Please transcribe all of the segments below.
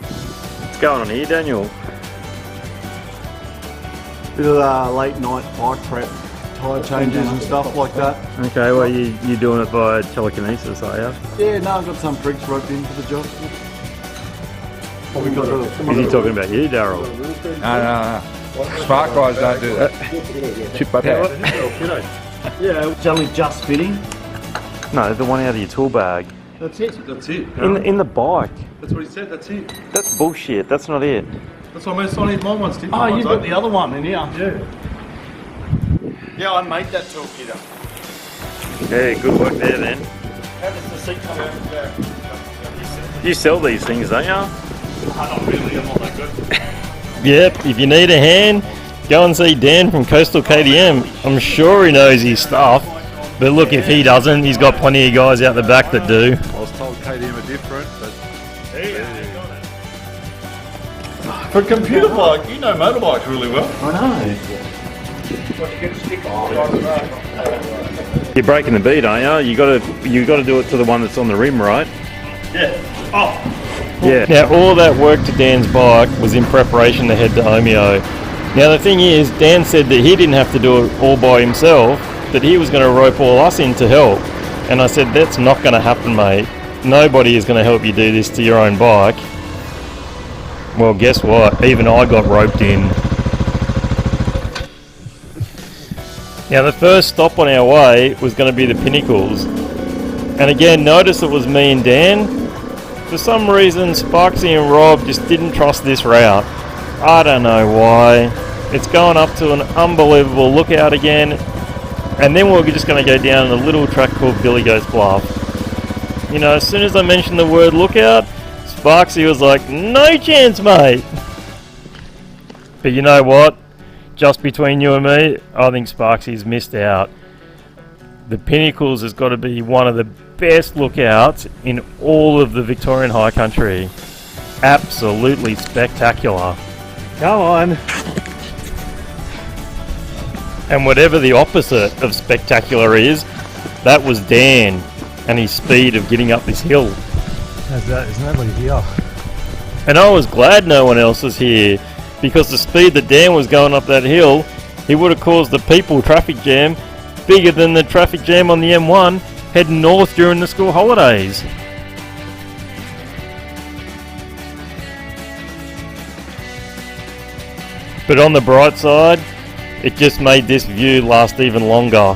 What's going on here, Daniel? Bit of late night bike prep, tyre changes and stuff like that. Okay, well you doing it by telekinesis, are you? Yeah, no, I've got some pricks roped in for the job. Is he talking about you, Daryl? No. Smart guys don't do that. Chip butt out. Yeah, it's only just fitting. No, the one out of your tool bag. That's it. That's it. In the bike. That's what he said. That's it. That's bullshit. That's not it. That's what I mean. I need my ones, Tim. Oh, you've got the other one in here. Yeah. Yeah, I made that toolkit up. Yeah, good work there then. How does the seat come out? You sell these things, don't you? Not really, I'm not that good. Yep, if you need a hand, go and see Dan from Coastal KTM. I'm sure he knows his stuff, but look, if he doesn't, he's got plenty of guys out the back that do. I was told KTM are different, but for a computer bike, you know motorbikes really well. I know. You're breaking the beat, aren't you? You got to do it to the one that's on the rim, right? Yeah. Oh. Yeah. Now, all that work to Dan's bike was in preparation to head to Omeo. Now, the thing is, Dan said that he didn't have to do it all by himself, that he was going to rope all us in to help. And I said, that's not going to happen, mate. Nobody is going to help you do this to your own bike. Well, guess what? Even I got roped in. Now, the first stop on our way was going to be the Pinnacles. And again, notice it was me and Dan. For some reason, Sparksy and Rob just didn't trust this route. I don't know why. It's going up to an unbelievable lookout again. And then we're just going to go down a little track called Billy Goats Bluff. You know, as soon as I mentioned the word lookout, Sparksy was like, no chance, mate. But you know what? Just between you and me, I think Sparksy's missed out. The Pinnacles has got to be one of the best lookouts in all of the Victorian High Country. Absolutely spectacular. Come on. And whatever the opposite of spectacular is, that was Dan and his speed of getting up this hill. There's nobody here. And I was glad no one else was here, because the speed that Dan was going up that hill, he would have caused the people traffic jam bigger than the traffic jam on the M1 heading north during the school holidays. But on the bright side, it just made this view last even longer.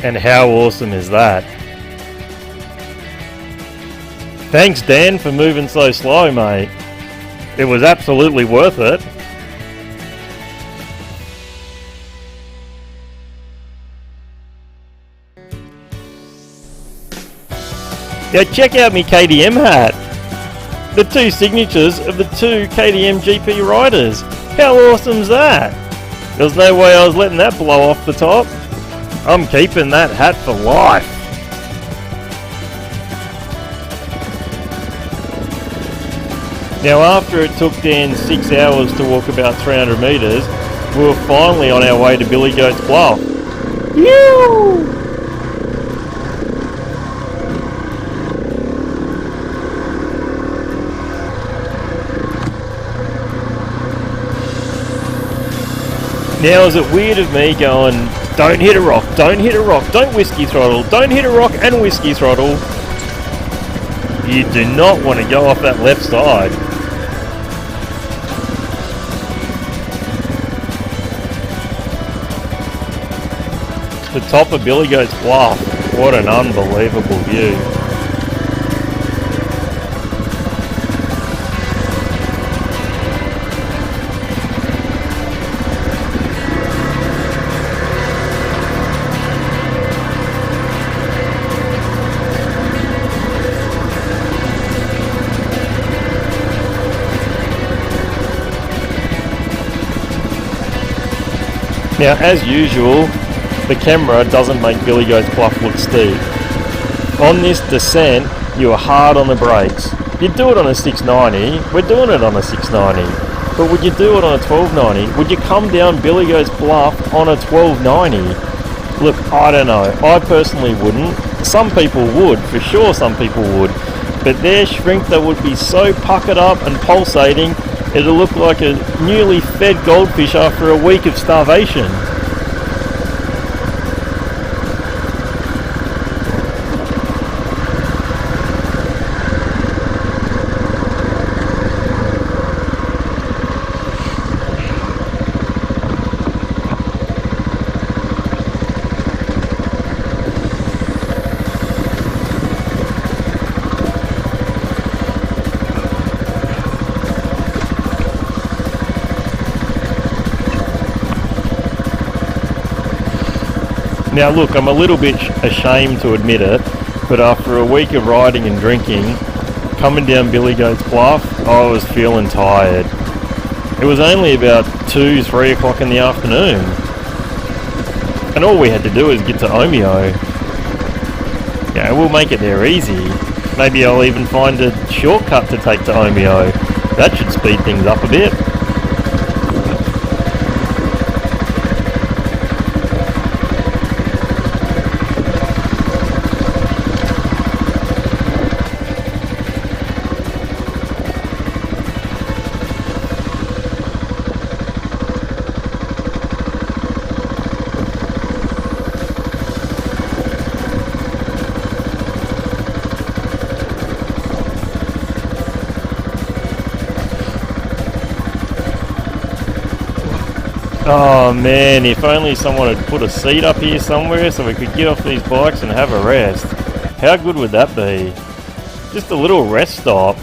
And how awesome is that? Thanks, Dan, for moving so slow, mate. It was absolutely worth it. Now check out me KTM hat. The two signatures of the two KTM GP riders. How awesome's that? There's no way I was letting that blow off the top. I'm keeping that hat for life. Now, after it took Dan 6 hours to walk about 300 metres, we were finally on our way to Billy Goats Bluff. Yoo! Now, is it weird of me going, don't hit a rock, don't hit a rock, don't whiskey throttle, don't hit a rock and whiskey throttle? You do not want to go off that left side. The top of Billy Goats Bluff. What an unbelievable view. Now, as usual, the camera doesn't make Billy Goats Bluff look steep. On this descent, you are hard on the brakes. You'd do it on a 690, we're doing it on a 690. But would you do it on a 1290? Would you come down Billy Goats Bluff on a 1290? Look, I don't know. I personally wouldn't. Some people would, for sure some people would. but their sphincter would be so puckered up and pulsating, it'll look like a newly fed goldfish after a week of starvation. Now look, I'm a little bit ashamed to admit it, but after a week of riding and drinking, coming down Billy Goats Bluff, I was feeling tired. It was only about 2-3 o'clock in the afternoon, and all we had to do was get to Omeo. Yeah, we'll make it there easy. Maybe I'll even find a shortcut to take to Omeo. That should speed things up a bit. Oh man, if only someone had put a seat up here somewhere so we could get off these bikes and have a rest. How good would that be? Just a little rest stop.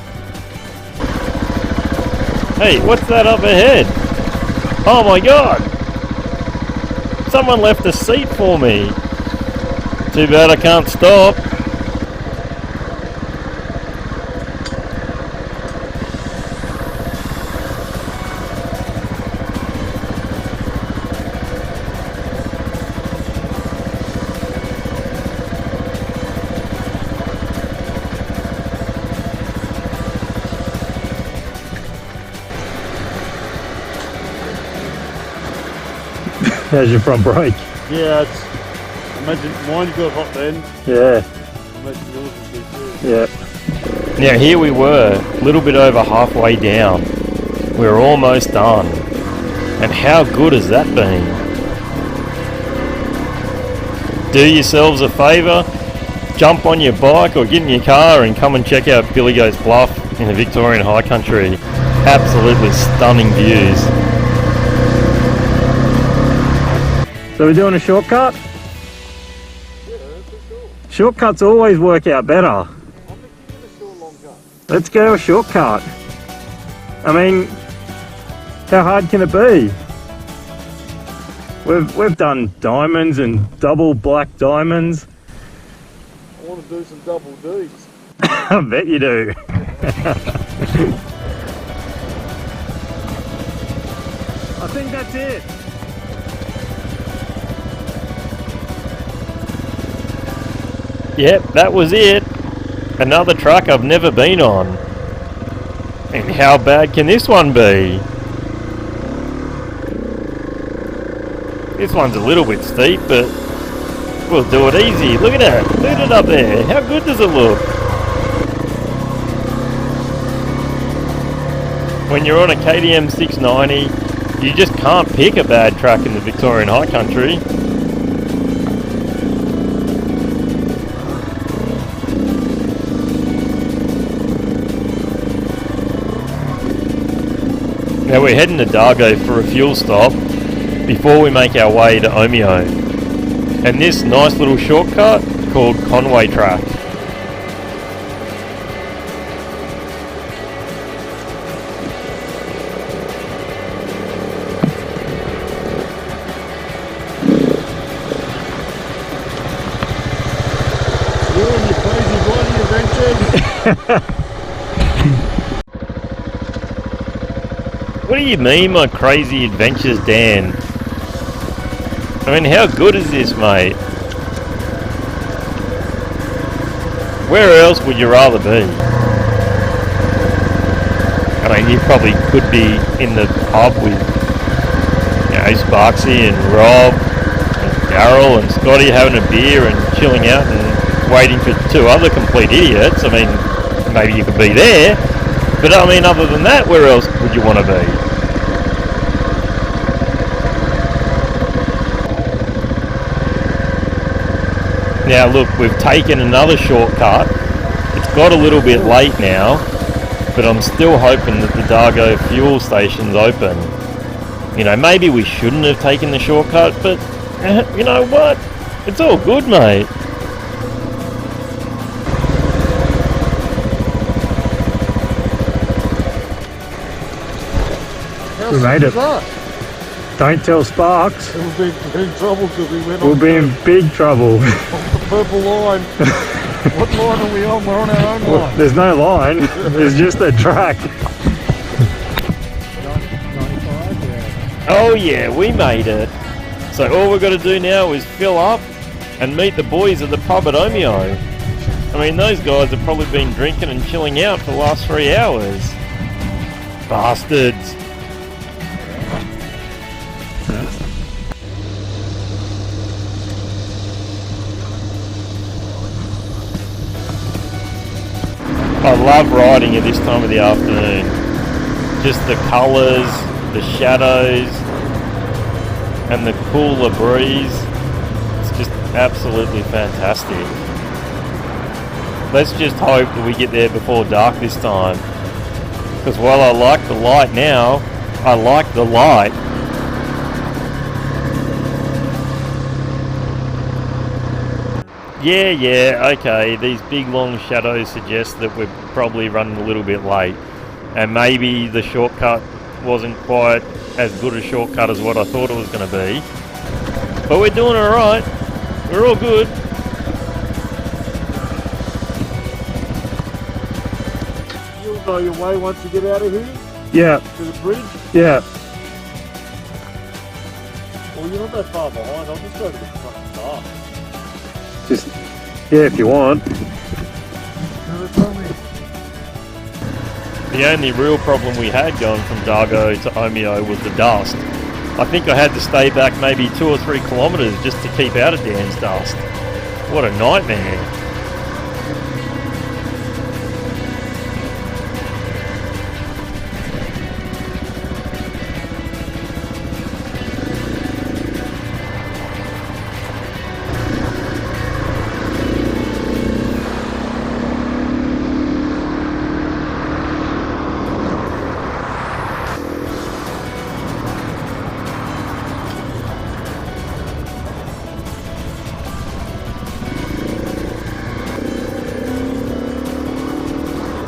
Hey, what's that up ahead? Oh my god! Someone left a seat for me. Too bad I can't stop. How's your front brake? Yeah, it's. Imagine mine's got a hot end. Yeah, Imagine yours would be too. yeah. Now here we were, a little bit over halfway down. We were almost done. And how good has that been? Do yourselves a favour, jump on your bike or get in your car and come and check out Billy Goats Bluff in the Victorian High Country. Absolutely stunning views. So we're doing a shortcut? Shortcuts always work out better. Let's go a shortcut. I mean, how hard can it be? We've done diamonds and double black diamonds. I want to do some double Ds. I bet you do. I think that's it. Yep, that was it. Another track I've never been on. And how bad can this one be? This one's a little bit steep, but we'll do it easy. Look at that. Look at it up there. How good does it look? When you're on a KTM 690, you just can't pick a bad track in the Victorian High Country. Now we're heading to Dargo for a fuel stop before we make our way to Omeo. And this nice little shortcut called Conway Track. You and your crazy body adventures. What do you mean, my crazy adventures, Dan? I mean, how good is this, mate? Where else would you rather be? I mean, you probably could be in the pub with, you know, Sparksy and Rob and Daryl and Scotty having a beer and chilling out and waiting for two other complete idiots. I mean, maybe you could be there. But I mean, other than that, where else would you want to be? Now look, we've taken another shortcut. It's got a little bit late now, but I'm still hoping that the Dargo fuel station's open. You know, maybe we shouldn't have taken the shortcut, but you know what? It's all good, mate. We made it. Don't tell Sparks. We'll be in trouble because we went We'll be in big trouble. on the purple line. What line are we on? We're on our own line. There's no line. There's just a track. Oh yeah, we made it. So all we've got to do now is fill up and meet the boys at the pub at Omeo. I mean, those guys have probably been drinking and chilling out for the last 3 hours. Bastards. I love riding at this time of the afternoon. Just the colours, the shadows, and the cooler breeze. It's just absolutely fantastic. Let's just hope that we get there before dark this time. Because while I like the light now, I like the light. Yeah, okay, these big long shadows suggest that we're probably running a little bit late. And maybe the shortcut wasn't quite as good a shortcut as what I thought it was going to be. But we're doing alright. We're all good. You'll know your way once you get out of here Yeah, to the bridge. yeah. Well, you're not that far behind. I'll just go to the front start. Just, yeah, if you want. The only real problem we had going from Dargo to Omeo was the dust. I think I had to stay back maybe 2 or 3 kilometres just to keep out of Dan's dust. What a nightmare.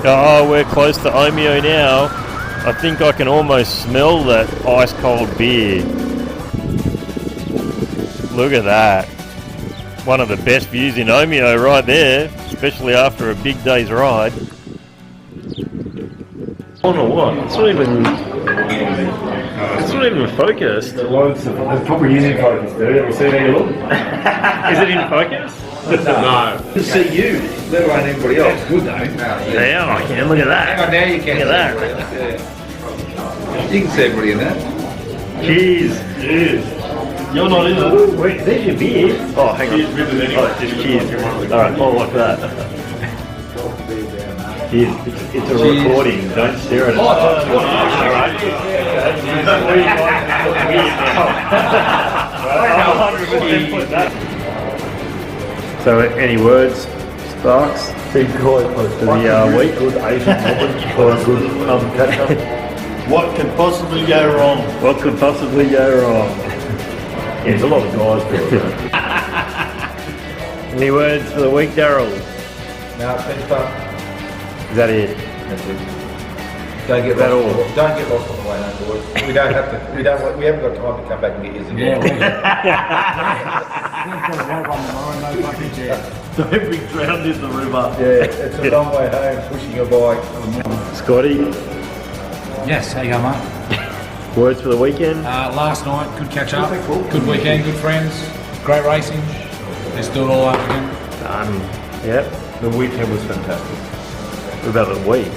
Oh, we're close to Omeo now. I think I can almost smell that ice cold beer. Look at that. One of the best views in Omeo right there, especially after a big day's ride. On or what? It's not even focused. It's probably using focus, dude. Have you seen how you look? Is it in focus? No. To see you, let alone anybody else. Good though. Yeah, I can. Look at that. Hang on, now you can. Look at that. You can see everybody in that. Cheers. Cheers. You're not in it. Wait, there's your beer. Oh, hang on. Oh, just cheers. Alright, oh, like that. Cheers. It's a recording. Don't stare at it. Alright. So, any words, Sparks? Big guy close For the week? Good Asian woman for a good catch up. What could possibly go wrong? What could possibly go wrong? Yeah, there's a lot of guys there. Any words for the week, Daryl? No, finish up. Is that it? That's it. Don't get That lost. all? Don't get lost on the way home, boys. We don't have to. We haven't got time to come back and get yours again. Don't be drowned in the river. Yeah, it's a long way home pushing a bike. Scotty, Yes, how you going, mate? words for the weekend? Last night, good catch up, good weekend, good friends, great racing. Let's do it all over again. Done. Yep. The weekend was fantastic. What about the week?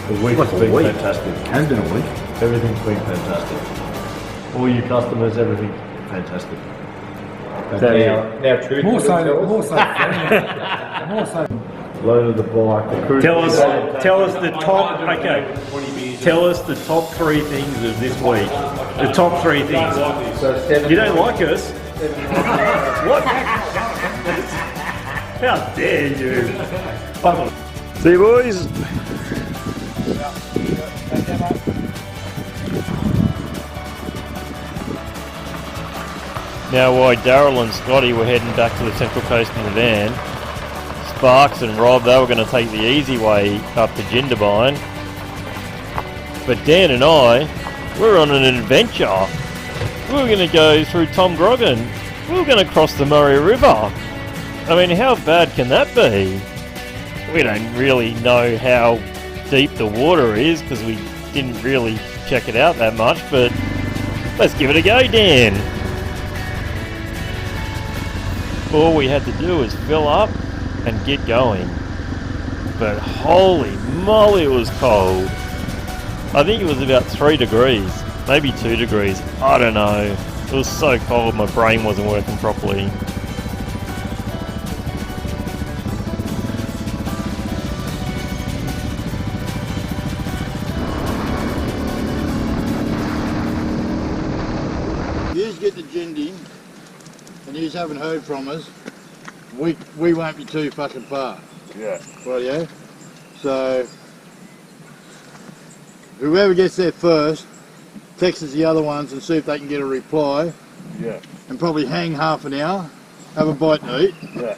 The week Like has a been week. fantastic. Has been a week. Everything's been fantastic. All your customers, everything fantastic. Is that it? Now, truth. More so, Loaded the bike. The crew Tell us the top. Okay. Tell us the top 3 things of this week. The top 3 things. You don't like us? What? How dare you? See you, boys. Now, while Daryl and Scotty were heading back to the Central Coast in the van, Sparks and Rob, they were going to take the easy way up to Jindabyne. But Dan and I, we're on an adventure. We were going to go through Tom Groggin. We were going to cross the Murray River. I mean, how bad can that be? We don't really know how deep the water is because we didn't really check it out that much, but let's give it a go, Dan. All we had to do was fill up and get going. But holy moly, it was cold. I think it was about 3 degrees, maybe 2 degrees. I don't know. It was so cold my brain wasn't working properly. You just get the Jindy and you haven't heard from us, we won't be too fucking far. Yeah. Well, yeah. So whoever gets there first texts the other ones and see if they can get a reply. Yeah. And probably hang half an hour, have a bite to eat. Yeah.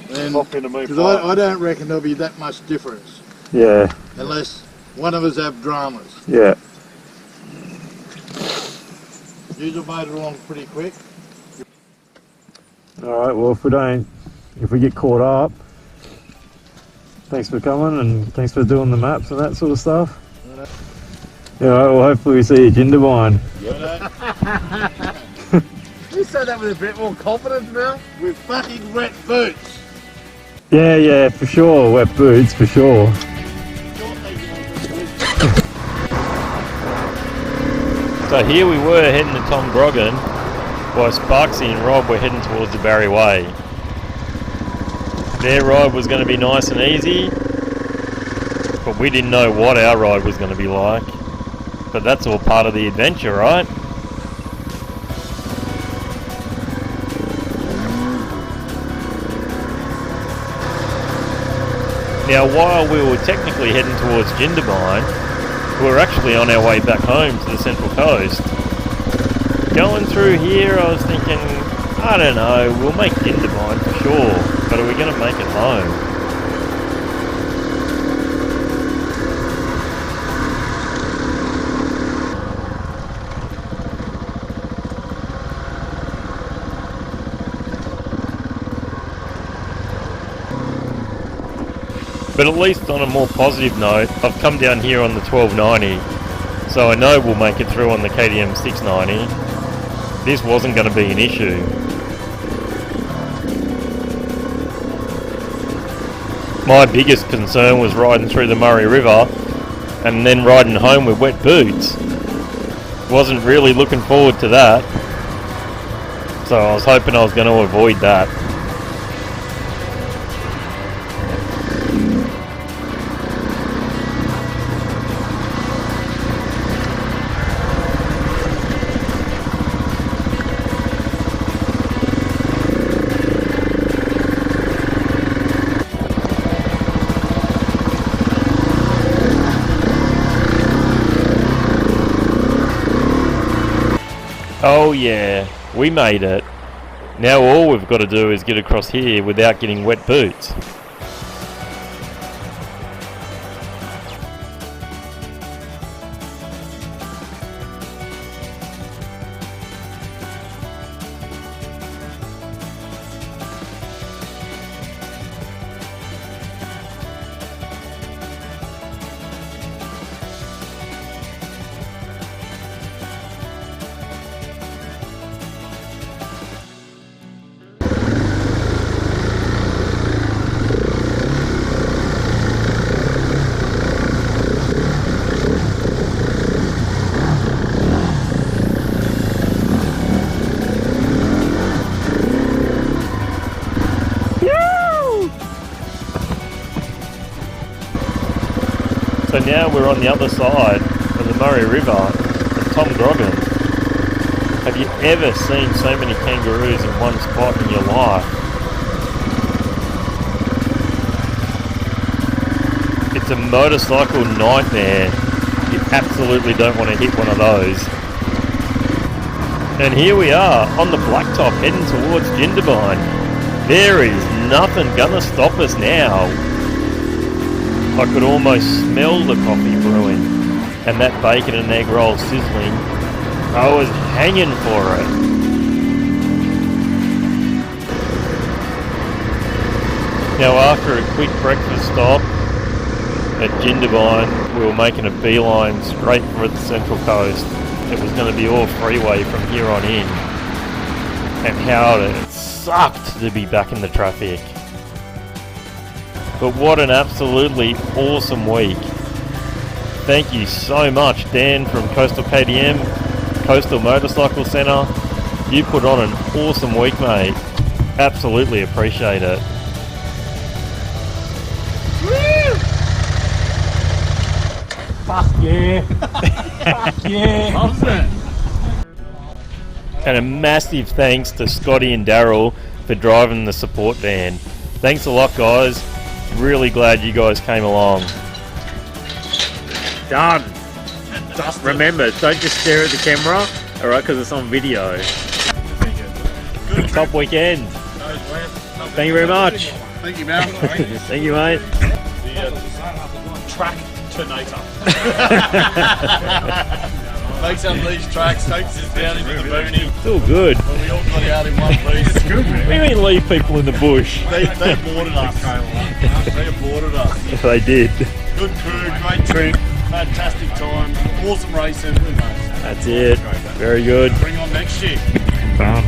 Because I don't reckon there'll be that much difference. Yeah. Unless one of us have dramas. Yeah. You'll made it along pretty quick. Alright, well if we get caught up, thanks for coming and thanks for doing the maps and that sort of stuff. Alright, well hopefully we see you Jindabyne. You said that with a bit more confidence now? With fucking wet boots. Yeah, for sure, wet boots, for sure. So here we were heading to Tom Groggin, while Sparksy and Rob were heading towards the Barry Way. Their ride was going to be nice and easy, but we didn't know what our ride was going to be like. But that's all part of the adventure, right? Now, while we were technically heading towards Jindabyne, we were actually on our way back home to the Central Coast. Going through here, I was thinking, I don't know, we'll make Jindabyne for sure, but are we going to make it home? But at least on a more positive note, I've come down here on the 1290, so I know we'll make it through on the KTM 690. This wasn't going to be an issue. My biggest concern was riding through the Murray River and then riding home with wet boots. Wasn't really looking forward to that, so I was hoping I was going to avoid that. Oh yeah, we made it. Now all we've got to do is get across here without getting wet boots. So now we're on the other side of the Murray River at Tom Groggin. Have you ever seen so many kangaroos in one spot in your life? It's a motorcycle nightmare. You absolutely don't want to hit one of those. And here we are on the blacktop heading towards Jindabyne. There is nothing gonna stop us now. I could almost smell the coffee brewing and that bacon and egg roll sizzling. I was hanging for it. Now after a quick breakfast stop at Jindabyne, we were making a beeline straight for the Central Coast. It was going to be all freeway from here on in. And how it sucked to be back in the traffic. But what an absolutely awesome week. Thank you so much, Dan from Coastal KTM, Coastal Motorcycle Centre. You put on an awesome week, mate. Absolutely appreciate it. Fuck yeah. Fuck yeah. Loves it. And a massive thanks to Scotty and Daryl for driving the support van. Thanks a lot, guys. Really glad you guys came along. Done. Remember, don't just stare at the camera, alright, because it's on video. Top weekend. Thank you very much. Thank you, man. Thank you, mate. Track Tornado. Makes up these tracks, takes us down into the boonies. It's all good. But we all got out in one piece. It's good, man. We didn't leave people in the bush. They boarded us. They boarded us. They did. Good crew, great trip, fantastic time, awesome racing. That's it. Very good. Bring on next year. Done.